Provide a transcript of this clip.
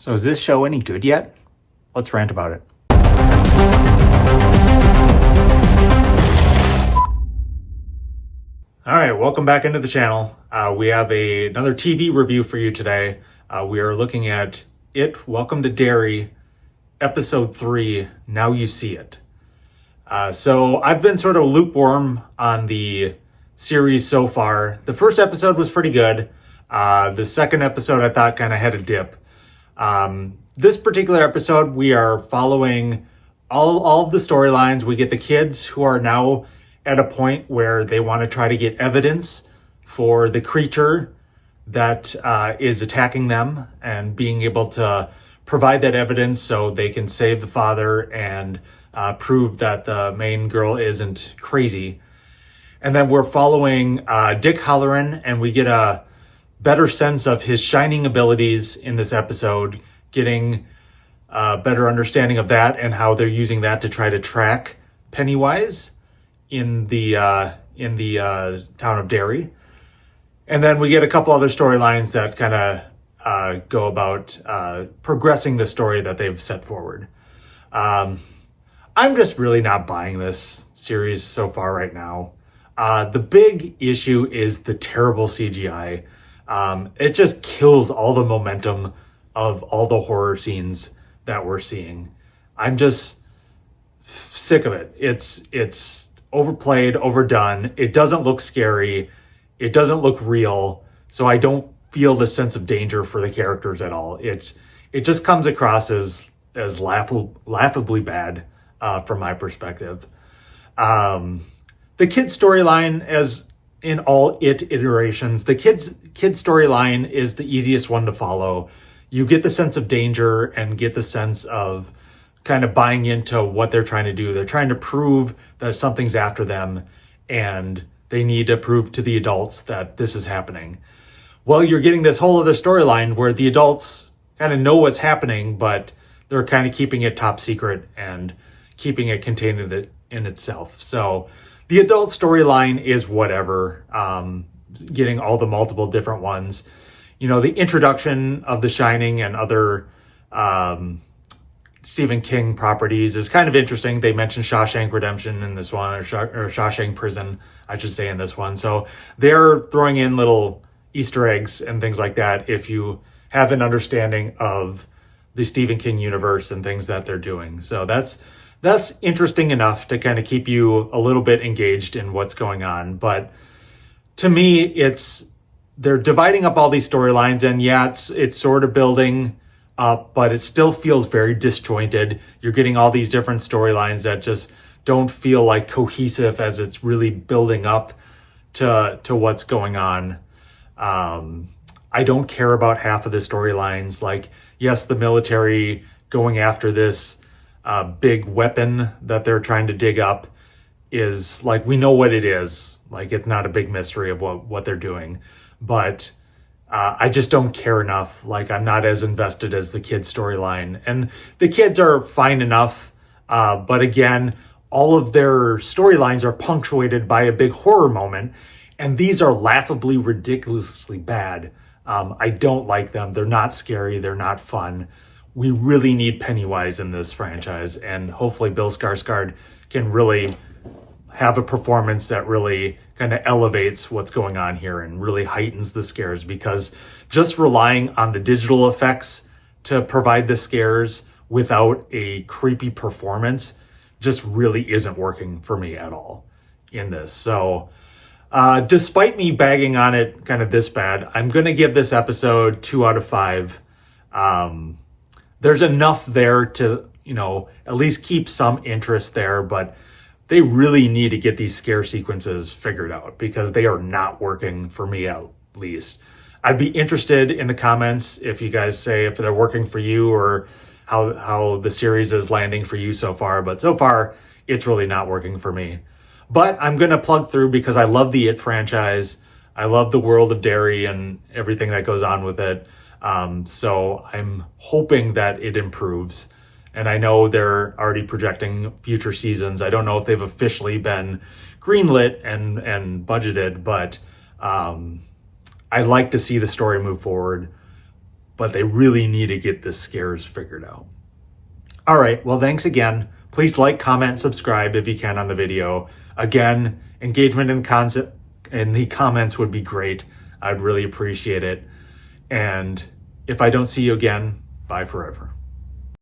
So is this show any good yet? Let's rant about it. All right, welcome back into the channel. We have another TV review for you today. We are looking at It, Welcome to Derry, Episode 3, Now You See It. So I've been sort of lukewarm on the series so far. The first episode was pretty good. The second episode I thought kind of had a dip. This particular episode, we are following all of the storylines. We get the kids who are now at a point where they want to try to get evidence for the creature that is attacking them and being able to provide that evidence so they can save the father and prove that the main girl isn't crazy. And then we're following Dick Halloran, and we get a better sense of his shining abilities in this episode, getting a better understanding of that and how they're using that to try to track Pennywise in the town of Derry. And then we get a couple other storylines that kind of go about progressing the story that they've set forward. I'm just really not buying this series so far right now. The big issue is the terrible CGI. It just kills all the momentum of all the horror scenes that we're seeing. I'm just sick of it. It's overplayed, overdone. It doesn't look scary. It doesn't look real. So I don't feel the sense of danger for the characters at all. It just comes across as laughably bad from my perspective. The kid's storyline, as in all It iterations, the kid's storyline is the easiest one to follow. You get the sense of danger and get the sense of kind of buying into what they're trying to do. They're trying to prove that something's after them, and they need to prove to the adults that this is happening. Well, you're getting this whole other storyline where the adults kind of know what's happening, but they're kind of keeping it top secret and keeping it contained in itself. So the adult storyline is whatever, getting all the multiple different ones. You know, the introduction of The Shining and other Stephen King properties is kind of interesting. They mentioned Shawshank Redemption in this one, or Shawshank Prison, I should say, in this one. So they're throwing in little Easter eggs and things like that if you have an understanding of the Stephen King universe and things that they're doing. So that's interesting enough to kind of keep you a little bit engaged in what's going on. But to me, they're dividing up all these storylines, and yeah, it's sort of building up, but it still feels very disjointed. You're getting all these different storylines that just don't feel like cohesive as it's really building up to what's going on. I don't care about half of the storylines. Like, yes, the military going after this big weapon that they're trying to dig up is like, we know what it is. Like, it's not a big mystery of what they're doing, but I just don't care enough. Like, I'm not as invested as the kids' storyline, and the kids are fine enough. But again, all of their storylines are punctuated by a big horror moment, and these are laughably, ridiculously bad. I don't like them. They're not scary. They're not fun. We really need Pennywise in this franchise, and hopefully Bill Skarsgård can really have a performance that really kind of elevates what's going on here and really heightens the scares, because just relying on the digital effects to provide the scares without a creepy performance just really isn't working for me at all in this. So despite me bagging on it kind of this bad, I'm going to give this episode 2 out of 5. There's enough there to, at least keep some interest there, but they really need to get these scare sequences figured out, because they are not working for me, at least. I'd be interested in the comments if you guys say if they're working for you or how the series is landing for you so far. But so far, it's really not working for me. But I'm going to plug through because I love the It franchise. I love the world of Derry and everything that goes on with it. So I'm hoping that it improves. And I know they're already projecting future seasons. I don't know if they've officially been greenlit and budgeted, but I'd like to see the story move forward. but they really need to get the scares figured out. All right, well, thanks again. Please like, comment, subscribe if you can on the video. Again, engagement in the comments would be great. I'd really appreciate it. And if I don't see you again, bye forever.